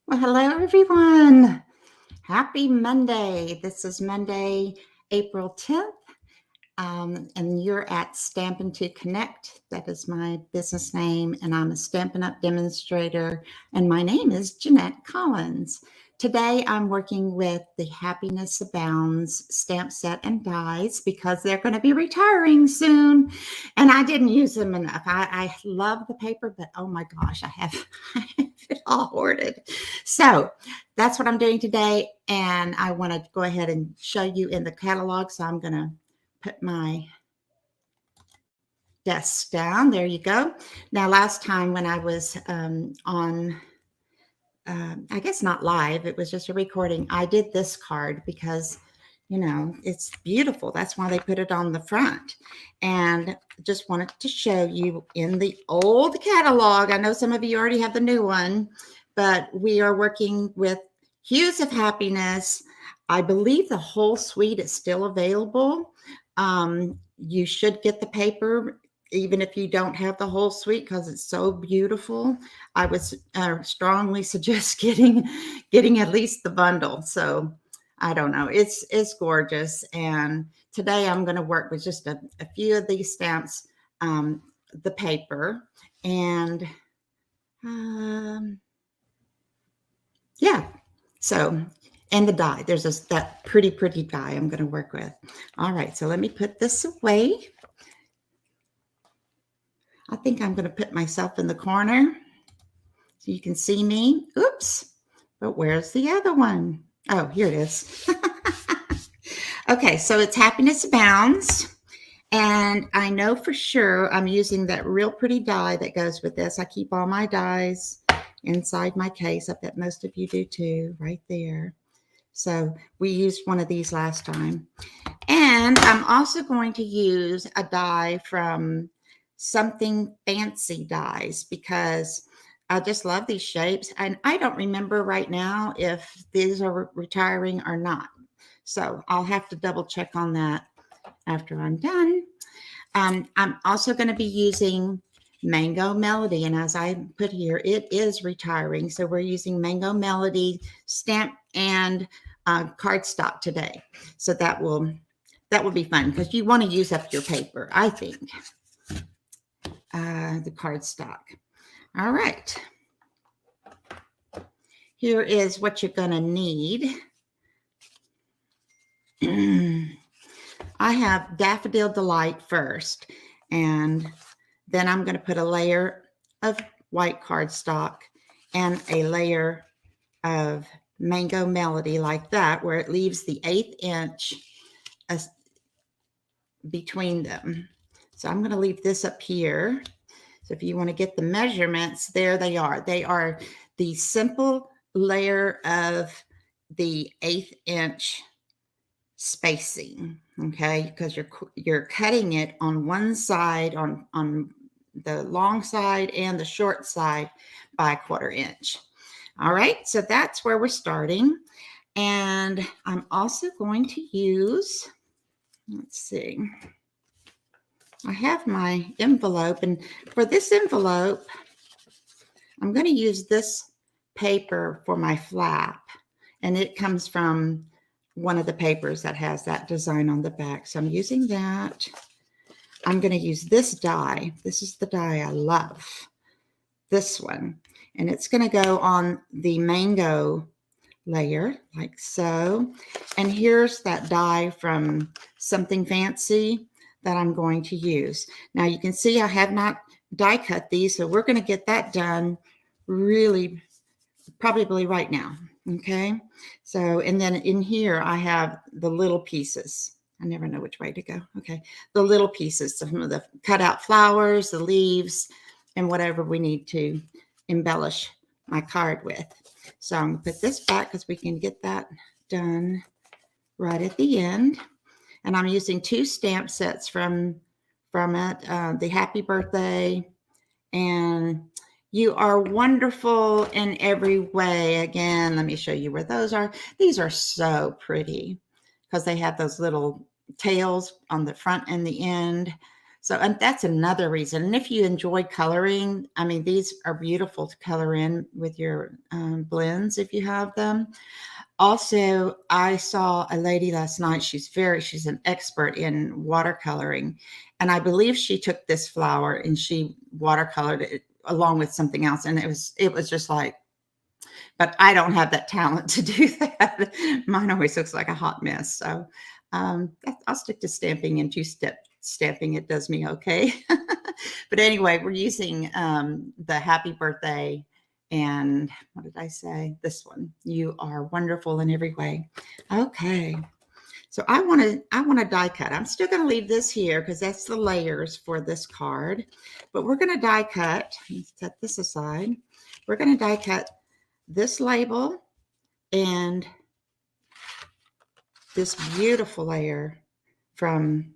Well, hello everyone. Happy Monday. This is Monday, April 10th, and you're at Stampin' to Connect. That is my business name, and I'm a Stampin' Up! Demonstrator, and my name is Jeanette Collins. Today I'm working with the Happiness Abounds stamp set and dies because they're going to be retiring soon, and I didn't use them enough. I love the paper, but oh my gosh, I have it all hoarded. So that's what I'm doing today, and I want to go ahead and show you in the catalog. So I'm going to put my desk down. There you go. Now, last time when I was on, I guess not live, it was just a recording, I did this card because, you know, it's beautiful. That's why they put it on the front. And just wanted to show you in the old catalog. I know some of you already have the new one, but we are working with Hues of Happiness. I believe the whole suite is still available. You should get the paper even if you don't have the whole suite because it's so beautiful. I would strongly suggest getting at least the bundle. So I don't know, it's gorgeous. And today I'm going to work with just a few of these stamps, the paper, and yeah. So, and the die. There's that pretty die I'm going to work with. All right, so let me put this away. I think I'm going to put myself in the corner so you can see me. Oops, but where's the other one? Oh, here it is. Okay, so it's Happiness Abounds. And I know for sure I'm using that real pretty die that goes with this. I keep all my dies inside my case. I bet most of you do too, right there. So we used one of these last time. And I'm also going to use a die from Something Fancy Dies because I just love these shapes. And I don't remember right now if these are retiring or not. So I'll have to double check on that after I'm done. I'm also going to be using Mango Melody. And as I put here, it is retiring. So we're using Mango Melody stamp and cardstock today. So that will be fun because you want to use up your paper, I think. The cardstock. All right. Here is what you're going to need. I have Daffodil Delight first, and then I'm going to put a layer of white cardstock and a layer of Mango Melody like that, where it leaves the 1/8 inch between them. So I'm going to leave this up here. So if you want to get the measurements, there they are. They are the simple layer of the 1/8 inch spacing, okay? Because you're cutting it on one side, on the long side and the short side by 1/4 inch. All right, so that's where we're starting. And I'm also going to use, let's see, I have my envelope, and for this envelope, I'm going to use this paper for my flap, and it comes from one of the papers that has that design on the back. So I'm using that. I'm going to use this die. This is the die I love, this one, and it's going to go on the mango layer like so. And here's that die from Something Fancy that I'm going to use. Now you can see I have not die cut these, so we're going to get that done really probably right now. Okay, so and then in here I have the little pieces. I never know which way to go. Okay, the little pieces, some of the cut out flowers, the leaves, and whatever we need to embellish my card with. So I'm going to put this back because we can get that done right at the end. And I'm using 2 stamp sets from it, the Happy Birthday and You Are Wonderful in Every Way. Again, let me show you where those are. These are so pretty because they have those little tails on the front and the end. So, and that's another reason. And if you enjoy coloring, I mean, these are beautiful to color in with your blends if you have them. Also, I saw a lady last night. She's an expert in watercoloring. And I believe she took this flower and she watercolored it along with something else. And it was just like, but I don't have that talent to do that. Mine always looks like a hot mess. So I'll stick to stamping, and two-step stamping. It does me okay. But anyway, we're using the happy birthday. And what did I say? This one. You are wonderful in every way. Okay. So I want to die cut. I'm still going to leave this here because that's the layers for this card. But we're going to die cut. Let's set this aside. We're going to die cut this label and this beautiful layer from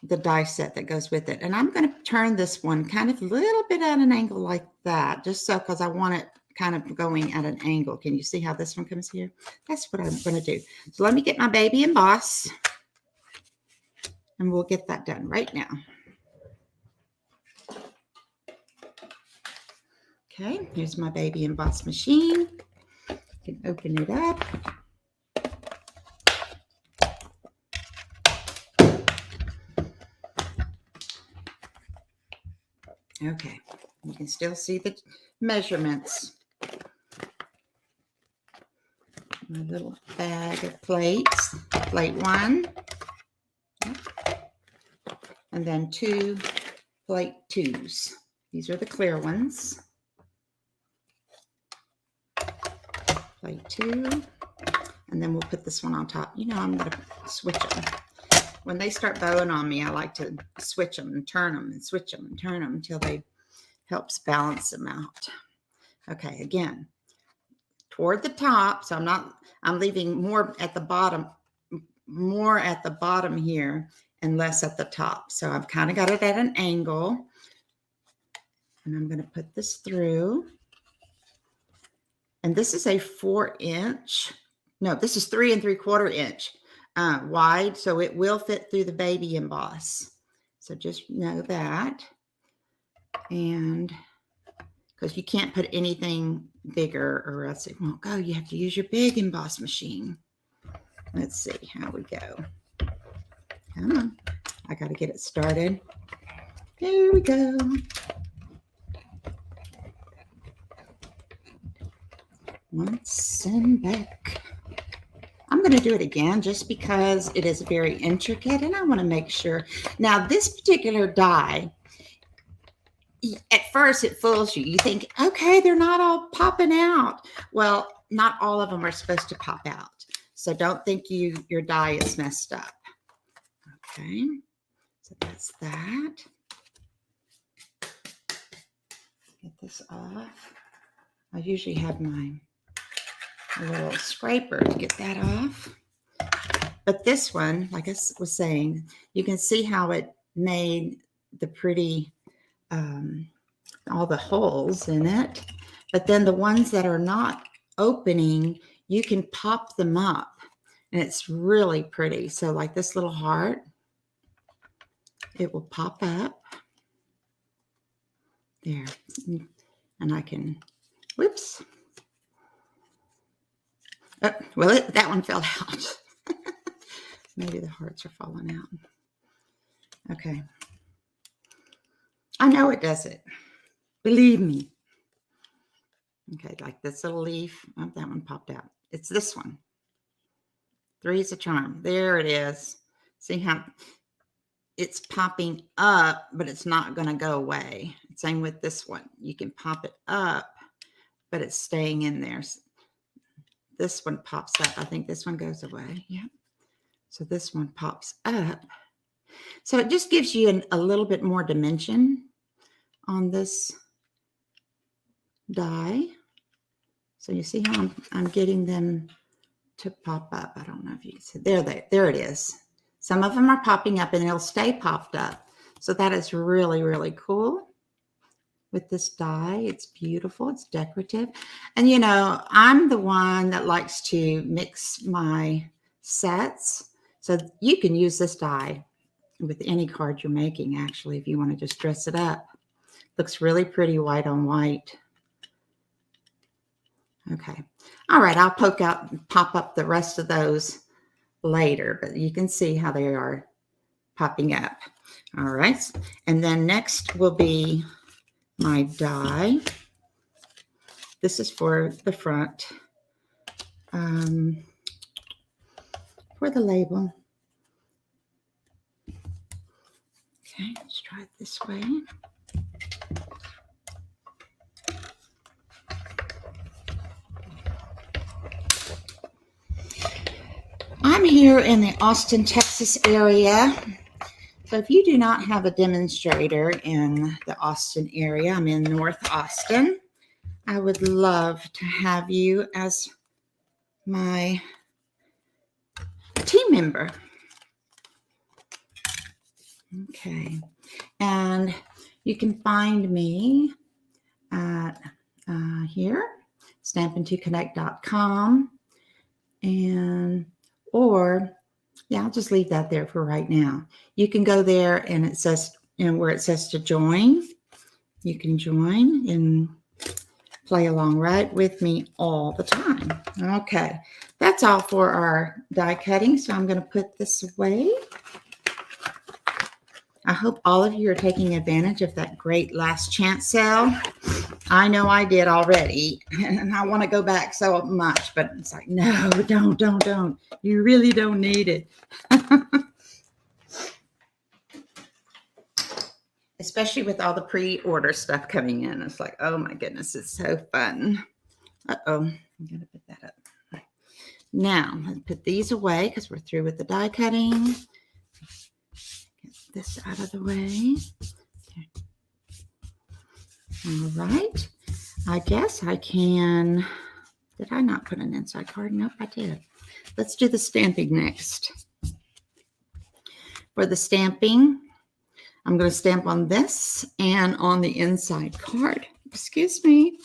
the die set that goes with it. And I'm going to turn this one kind of a little bit at an angle like that, just so, because I want it kind of going at an angle. Can you see how this one comes here? That's what I'm going to do. So let me get my baby emboss, and we'll get that done right now. Okay, here's my baby emboss machine. You can open it up. Okay, you can still see the measurements. My little bag of plates. Plate 1. And then 2 plate 2s. These are the clear ones. Plate 2. And then we'll put this one on top. You know, I'm going to switch them. When they start bowing on me, I like to switch them and turn them and switch them and turn them until they helps balance them out. Okay, again, toward the top. So I'm leaving more at the bottom here and less at the top. So I've kind of got it at an angle. And I'm going to put this through. And this is a 4-inch. No, this is 3 3/4 inch wide. So it will fit through the baby emboss. So just know that. And because you can't put anything bigger or else it won't go. You have to use your big emboss machine. Let's see how we go. Come on. I got to get it started. Here we go. Once and back. I'm going to do it again just because it is very intricate and I want to make sure. Now, this particular die, at first it fools you. You think, okay, they're not all popping out. Well, not all of them are supposed to pop out. So don't think your die is messed up. Okay, so that's that. Get this off. I usually have my little scraper to get that off. But this one, like I was saying, you can see how it made the pretty, all the holes in it. But then the ones that are not opening, you can pop them up. And it's really pretty. So like this little heart, it will pop up. There. And I can, whoops. Oh, well, that one fell out. Maybe the hearts are falling out. Okay. I know it does it. Believe me. Okay, like this little leaf. Oh, that one popped out. It's this one. 3 is a charm. There it is. See how it's popping up, but it's not going to go away. Same with this one. You can pop it up, but it's staying in there. This one pops up. I think this one goes away. Yeah. So this one pops up. So it just gives you a little bit more dimension on this die. So you see how I'm getting them to pop up. I don't know if you can see. There it is. Some of them are popping up and it'll stay popped up. So that is really, really cool with this die. It's beautiful. It's decorative. And, you know, I'm the one that likes to mix my sets. So you can use this die with any card you're making, actually, if you want to just dress it up. Looks really pretty white on white. Okay. All right, I'll pop up the rest of those later, but you can see how they are popping up. All right. And then next will be my die. This is for the front, for the label. Okay, let's try it this way. I'm here in the Austin, Texas area. So if you do not have a demonstrator in the Austin area, I'm in North Austin, I would love to have you as my team member. Okay, and you can find me at here, stampintoConnect.com, and I'll just leave that there for right now. You can go there and it says, where it says to join, you can join and play along right with me all the time. Okay, that's all for our die cutting. So I'm going to put this away. I hope all of you are taking advantage of that great last chance sale. I know I did already, and I want to go back so much, but it's like, no, don't. You really don't need it. Especially with all the pre-order stuff coming in. It's like, oh my goodness, it's so fun. Uh-oh, I'm going to put that up. Now, let's put these away because we're through with the die cutting. Get this out of the way. Okay. All right. I guess I can. Did I not put an inside card? Nope, I did. Let's do the stamping next. For the stamping, I'm going to stamp on this and on the inside card. Excuse me.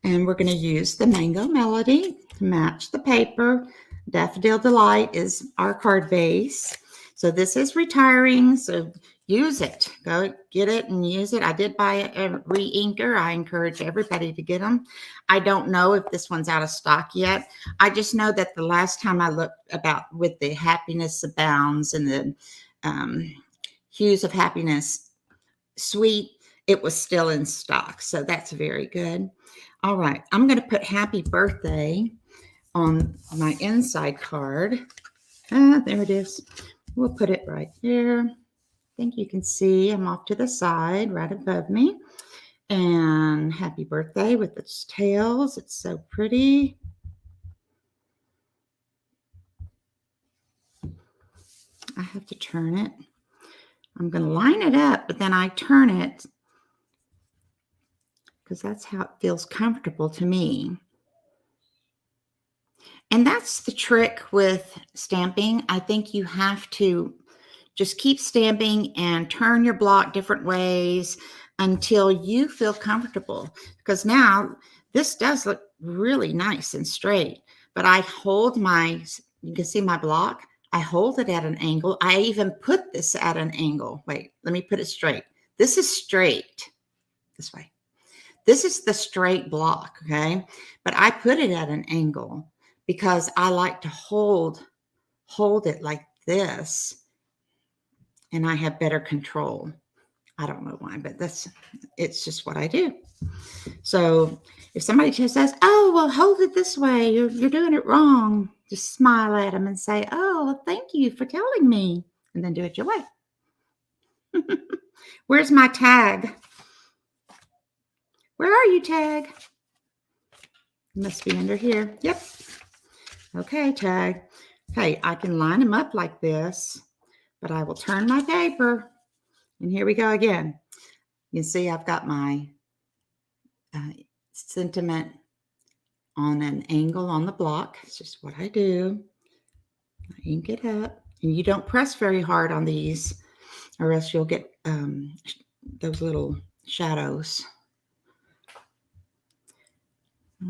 And we're going to use the Mango Melody to match the paper. Daffodil Delight is our card base. So this is retiring, so use it. Go get it and use it. I did buy a re-inker. I encourage everybody to get them. I don't know if this one's out of stock yet. I just know that the last time I looked about with the Happiness Abounds and the Hues of Happiness Suite, it was still in stock. So that's very good. All right, I'm going to put Happy Birthday on my inside card. There it is. We'll put it right there. I think you can see I'm off to the side right above me. And Happy Birthday with its tails. It's so pretty. I have to turn it. I'm going to line it up, but then I turn it because that's how it feels comfortable to me. And that's the trick with stamping. I think you have to just keep stamping and turn your block different ways until you feel comfortable. Because now this does look really nice and straight, but I hold you can see my block. I hold it at an angle. I even put this at an angle. Wait, let me put it straight. This is straight this way. This is the straight block, okay? But I put it at an angle because I like to hold it like this, and I have better control. I don't know why, but it's just what I do. So if somebody just says, oh, well, hold it this way, you're doing it wrong, just smile at them and say, oh, well, thank you for telling me, and then do it your way. Where's my tag? Where are you, tag? Must be under here. Yep. Okay, tag. Okay, I can line them up like this, but I will turn my paper. And here we go again. You can see I've got my sentiment on an angle on the block. It's just what I do. I ink it up. And you don't press very hard on these or else you'll get those little shadows.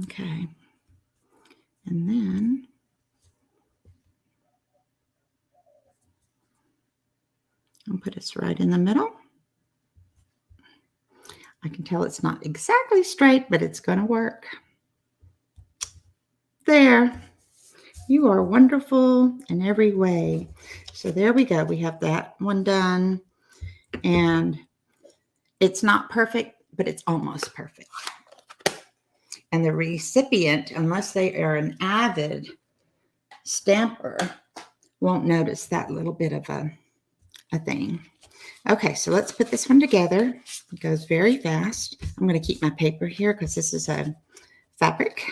Okay. And then I'll put this right in the middle. I can tell it's not exactly straight, but it's going to work. There. You are wonderful in every way. So there we go. We have that one done. And it's not perfect, but it's almost perfect. And the recipient, unless they are an avid stamper, won't notice that little bit of a thing. Okay, so let's put this one together. It goes very fast. I'm going to keep my paper here because this is a fabric.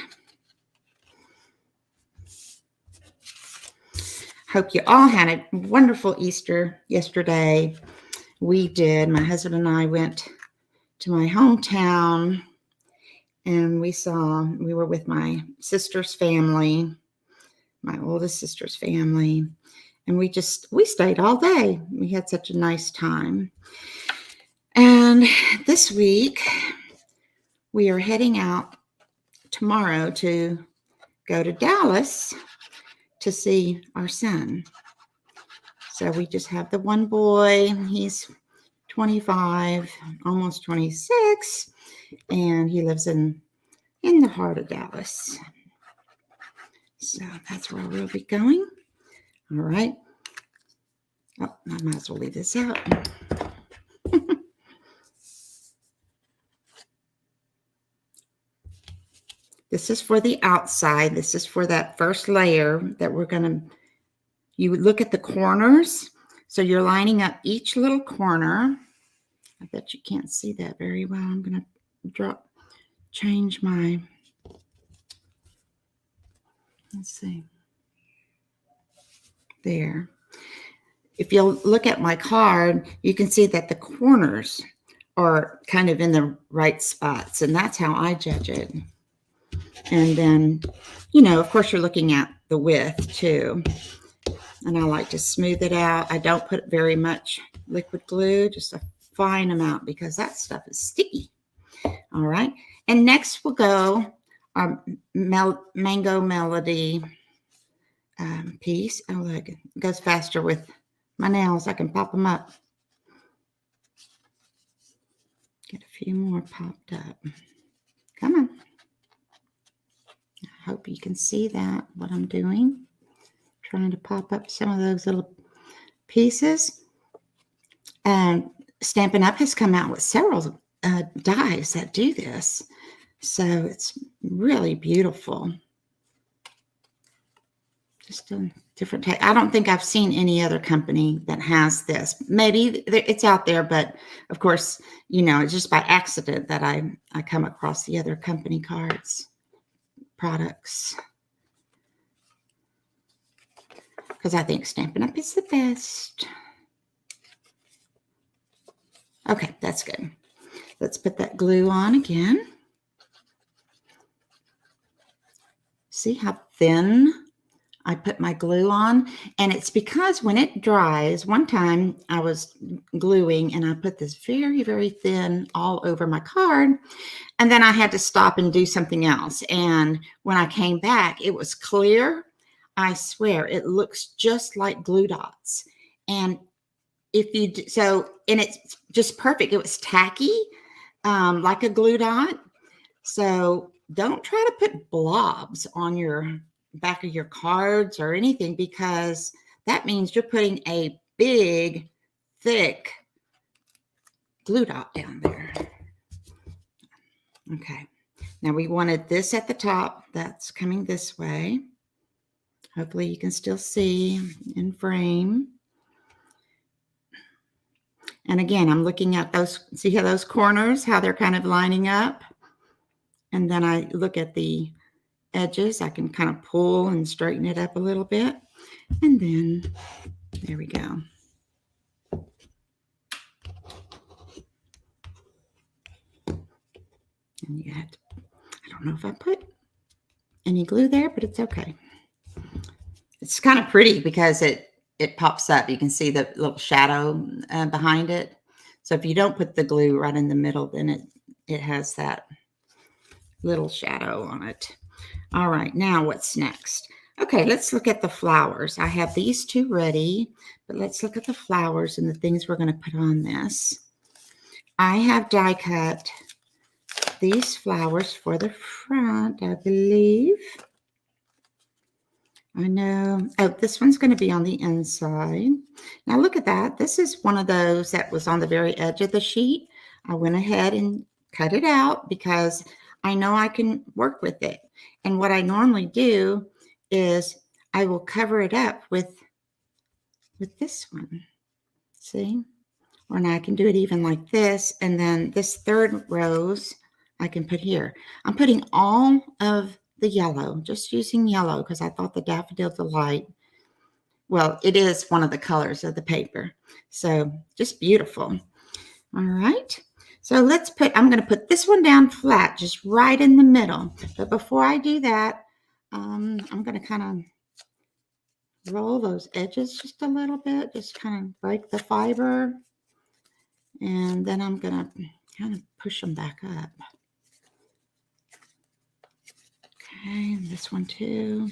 Hope you all had a wonderful Easter yesterday. We did. My husband and I went to my hometown, and we were with my sister's family, my oldest sister's family, and we stayed all day. We had such a nice time. And this week, we are heading out tomorrow to go to Dallas to see our son. So we just have the one boy. He's 25, almost 26, and he lives in the heart of Dallas. So that's where we'll be going. All right. Oh, I might as well leave this out. This is for the outside. This is for that first layer that we're going to, you look at the corners. So you're lining up each little corner. I bet you can't see that very well. I'm going to change my, let's see, there. If you'll look at my card, you can see that the corners are kind of in the right spots, and that's how I judge it. And then, of course, you're looking at the width too. And I like to smooth it out. I don't put very much liquid glue, just a fine amount, because that stuff is sticky. All right. And next we'll go our Mango Melody piece. Oh, look, it goes faster with my nails. I can pop them up. Get a few more popped up. Come on. I hope you can see that, what I'm doing. Trying to pop up some of those little pieces. And Stampin' Up! Has come out with several dies that do this. So it's really beautiful. Just a different type. I don't think I've seen any other company that has this. Maybe it's out there, but of course, it's just by accident that I come across the other company cards, products. Because I think Stampin' Up! Is the best. Okay, that's good. Let's put that glue on again. See how thin I put my glue on? And it's because when it dries, one time I was gluing and I put this very, very thin all over my card. And then I had to stop and do something else. And when I came back, it was clear. I swear, it looks just like glue dots. And and it's just perfect. It was tacky, like a glue dot. So don't try to put blobs on your back of your cards or anything, because that means you're putting a big, thick glue dot down there. Okay. Now we wanted this at the top. That's coming this way. Hopefully you can still see in frame. And again, I'm looking at those, see how those corners, how they're kind of lining up. And then I look at the edges. I can kind of pull and straighten it up a little bit. And then there we go. And you have to, I don't know if I put any glue there, but it's okay. It's kind of pretty because it pops up. You can see the little shadow behind it. So if you don't put the glue right in the middle, then it has that little shadow on it. All right, now what's next? Okay, let's look at the flowers. I have these two ready, but let's look at the flowers and the things we're going to put on this. I have die cut these flowers for the front, I believe. I know. Oh, this one's going to be on the inside. Now look at that. This is one of those that was on the very edge of the sheet. I went ahead and cut it out because I know I can work with it. And what I normally do is I will cover it up with this one. See? Or now I can do it even like this. And then this third rose I can put here. I'm putting all of the yellow, just using yellow because I thought the Daffodil Delight, well, it is one of the colors of the paper. So just beautiful. All right. So let's put, I'm going to put this one down flat, just right in the middle. But before I do that, I'm going to kind of roll those edges just a little bit, just kind of break the fiber. And then I'm going to kind of push them back up. Okay, this one too.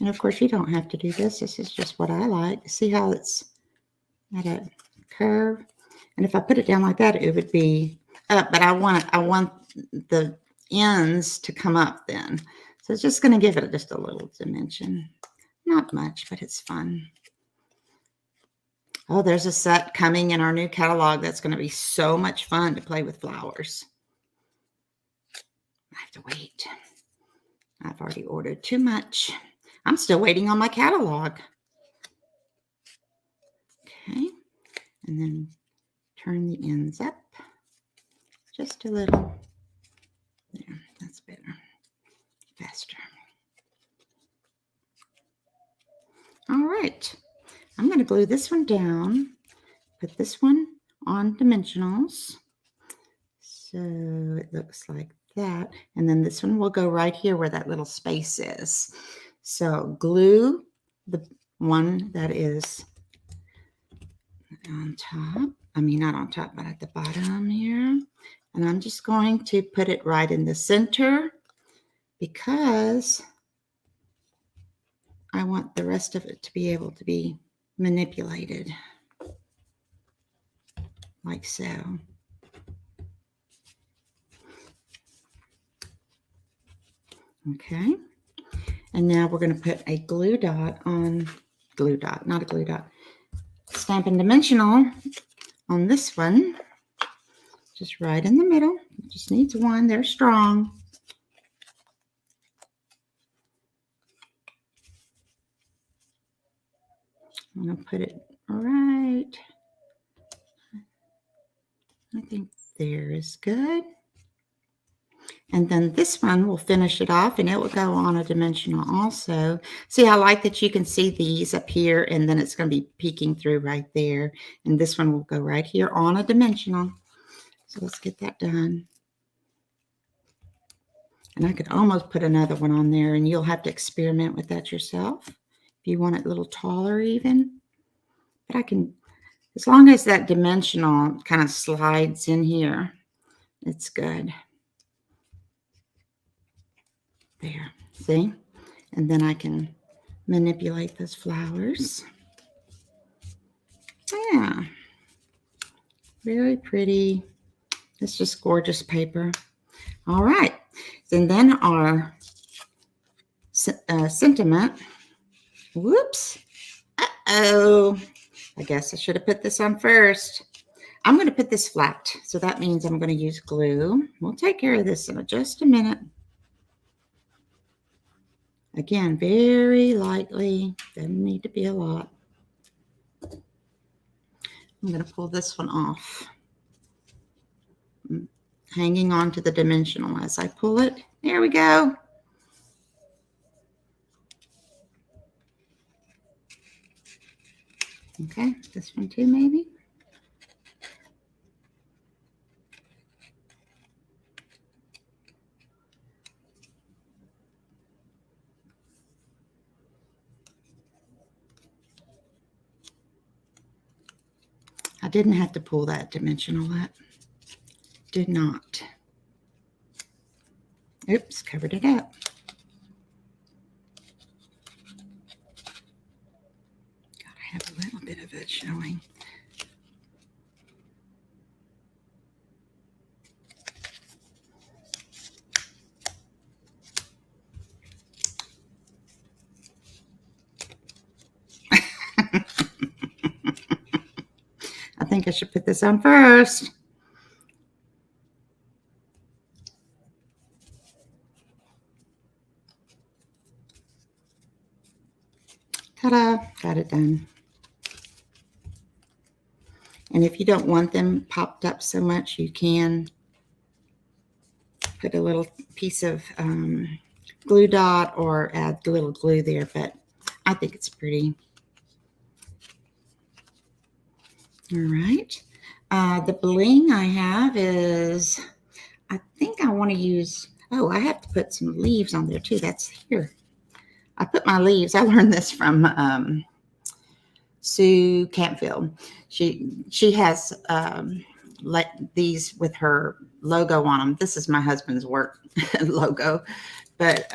And of course, you don't have to do this. This is just what I like. See how it's at a curve? And if I put it down like that, it would be up. But I want the ends to come up then. So it's just going to give it just a little dimension. Not much, but it's fun. Oh, there's a set coming in our new catalog that's going to be so much fun to play with flowers. I have to wait. I've already ordered too much. I'm still waiting on my catalog. Okay, and then turn the ends up just a little. There, that's better. Faster. All right, I'm going to glue this one down, put this one on dimensionals. So it looks like that. And then this one will go right here where that little space is. So glue the one that is on top. I mean, not on top, but at the bottom here. And I'm just going to put it right in the center because I want the rest of it to be able to be manipulated like so. Okay. And now we're going to put a glue dot on, glue dot, not a glue dot, Stampin' Dimensional on this one. Just right in the middle. It just needs one. They're strong. I'm going to put it right. I think there is good. And then this one will finish it off and it will go on a dimensional also. See, I like that you can see these up here and then it's going to be peeking through right there. And this one will go right here on a dimensional. So let's get that done. And I could almost put another one on there and you'll have to experiment with that yourself. If you want it a little taller even. But I can, as long as that dimensional kind of slides in here, it's good. There, see? And then I can manipulate those flowers. Yeah, very pretty. It's just gorgeous paper. All right, and then our sentiment. Whoops. Uh-oh. I guess I should have put this on first. I'm going to put this flat, so that means I'm going to use glue. We'll take care of this in just a minute. Again, very lightly. Doesn't need to be a lot. I'm going to pull this one off. Hanging on to the dimensional as I pull it. There we go. Okay, this one too, maybe. I didn't have to pull that dimensional up. did not. Oops, covered it up. Gotta have a little bit of it showing. I think I should put this on first. Ta-da, got it done. And if you don't want them popped up so much, you can put a little piece of glue dot or add a little glue there, but I think it's pretty. All right. The bling I have is, I think I want to use, oh, I have to put some leaves on there too. That's here. I put my leaves. I learned this from Sue Campfield. She has these with her logo on them. This is my husband's work logo, but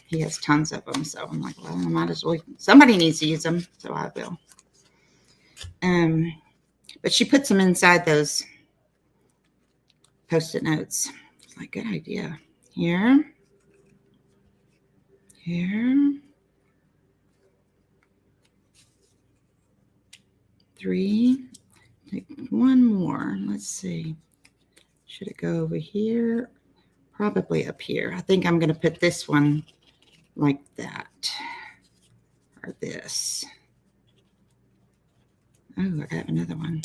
he has tons of them. So I'm like, well, I might as well. Somebody needs to use them, so I will. But she puts them inside those Post-it notes. It's like, good idea. Here. Here. 3. Take one more. Let's see. Should it go over here? Probably up here. I think I'm going to put this one like that. Or this. Oh, I got another one.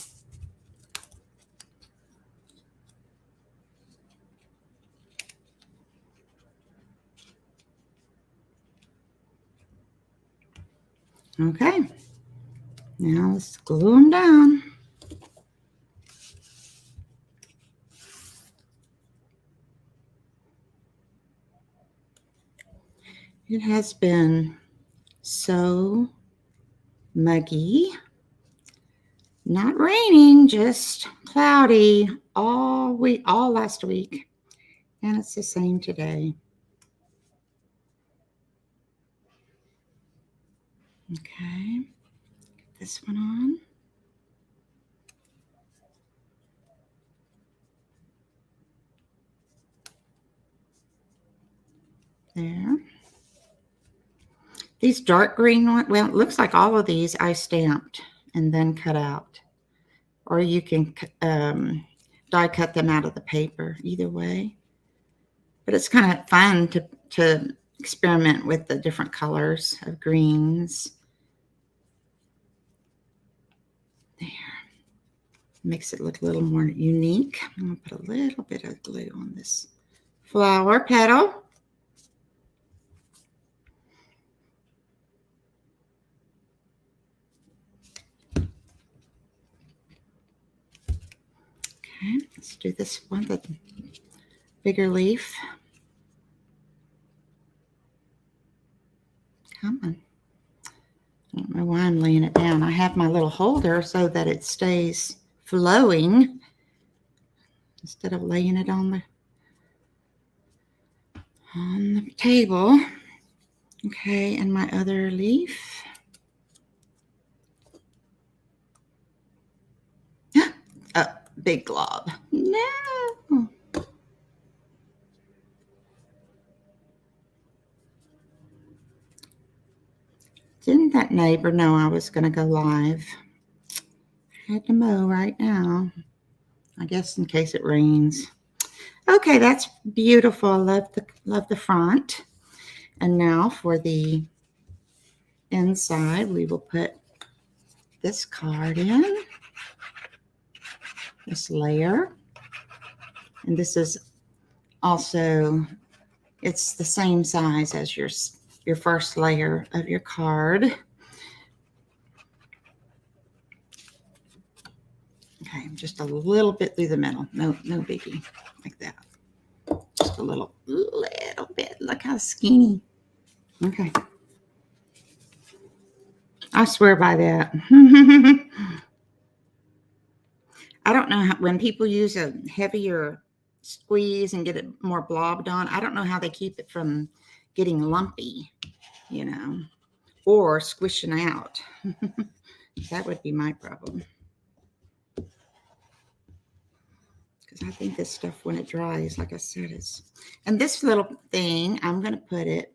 Okay. Now let's glue them down. It has been so muggy. Not raining, just cloudy all week, all last week. And it's the same today. Okay. Get this one on. There. These dark green ones, well, it looks like all of these I stamped and then cut out. Or you can die cut them out of the paper, either way. But it's kind of fun to experiment with the different colors of greens. There. Makes it look a little more unique. I'm going to put a little bit of glue on this flower petal. Okay, let's do this one, the bigger leaf. Come on. I don't know why I'm laying it down. I have my little holder so that it stays flowing instead of laying it on the table. Okay, and my other leaf. Oh, big glob. No. Didn't that neighbor know I was going to go live? I had to mow right now. I guess in case it rains. Okay, that's beautiful. I love the front. And now for the inside, we will put this card in. This layer. And this is also, it's the same size as your first layer of your card. Okay, just a little bit through the middle. No biggie, like that. Just a little bit. Look how skinny. Okay. I swear by that. I don't know how, when people use a heavier squeeze and get it more blobbed on, I don't know how they keep it from getting lumpy, you know, or squishing out. That would be my problem. Because I think this stuff, when it dries, like I said, is... And this little thing, I'm going to put it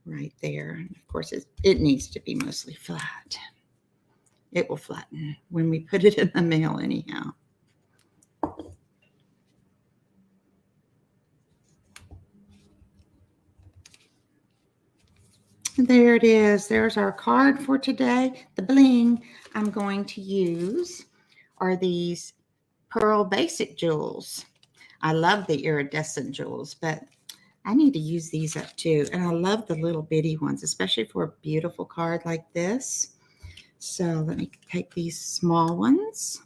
right there. Of course, it needs to be mostly flat. It will flatten when we put it in the mail anyhow. There it is. There's our card for today. The bling I'm going to use are these pearl basic jewels. I love the iridescent jewels, but I need to use these up too. And I love the little bitty ones, especially for a beautiful card like this. So let me take these small ones.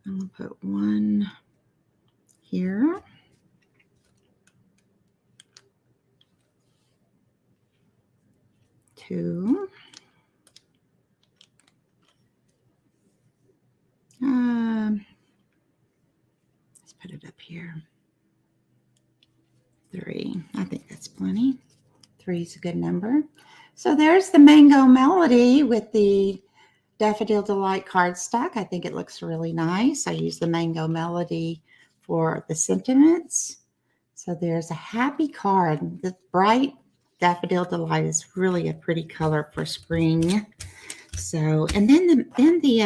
I'm going to put one here. Two. Let's put it up here. 3. I think that's plenty. 3 is a good number. So there's the Mango Melody with the Daffodil Delight cardstock. I think it looks really nice. I use the Mango Melody for the sentiments. So there's a happy card. The bright Daffodil Delight is really a pretty color for spring. So, and then the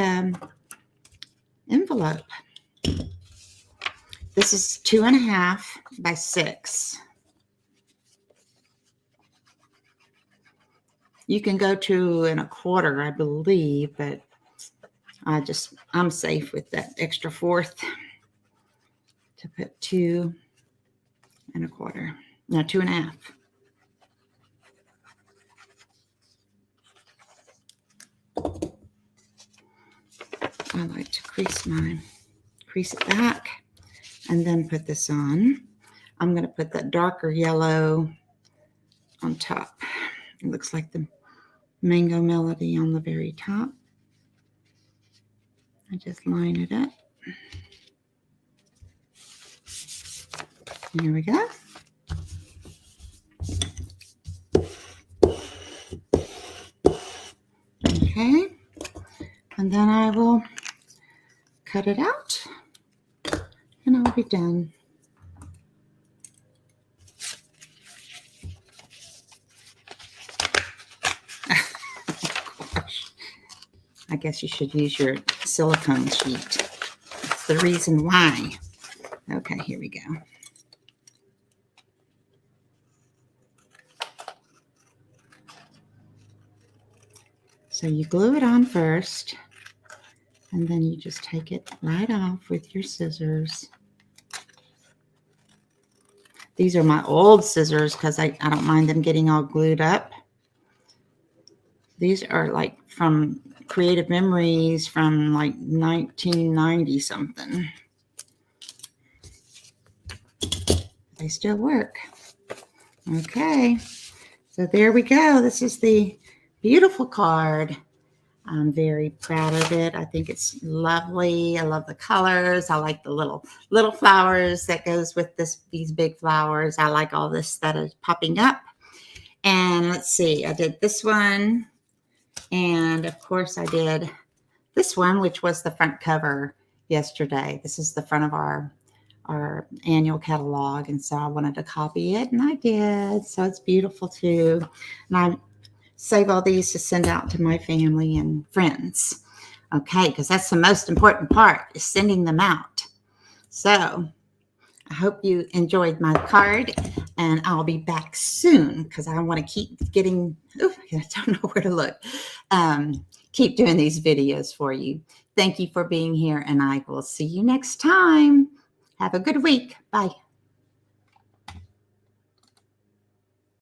envelope. This is 2.5 by 6. You can go 2 1/4, I believe, but I'm safe with that extra 1/4 to put 2 1/4. No, 2.5. I like to crease it back and then put this on. I'm going to put that darker yellow on top. It looks like the Mango Melody on the very top. I just line it up. Here we go. Okay. And then I will cut it out and I'll be done. Gosh. I guess you should use your silicone sheet. That's the reason why. Okay, here we go. So you glue it on first, and then you just take it right off with your scissors. These are my old scissors because I don't mind them getting all glued up. These are like from Creative Memories from like 1990 something. They still work. Okay, so there we go. This is the beautiful card. I'm very proud of it. I think it's lovely. I love the colors. I like the little flowers that goes with these big flowers. I like all this that is popping up. And let's see, I did this one. And of course I did this one, which was the front cover yesterday. This is the front of our annual catalog. And so I wanted to copy it, and I did. So it's beautiful too. And I save all these to send out to my family and friends. Okay, because that's the most important part, is sending them out. So I hope you enjoyed my card, and I'll be back soon because I want to keep getting, I don't know where to look, keep doing these videos for you. Thank you for being here, and I will see you next time. Have a good week. Bye.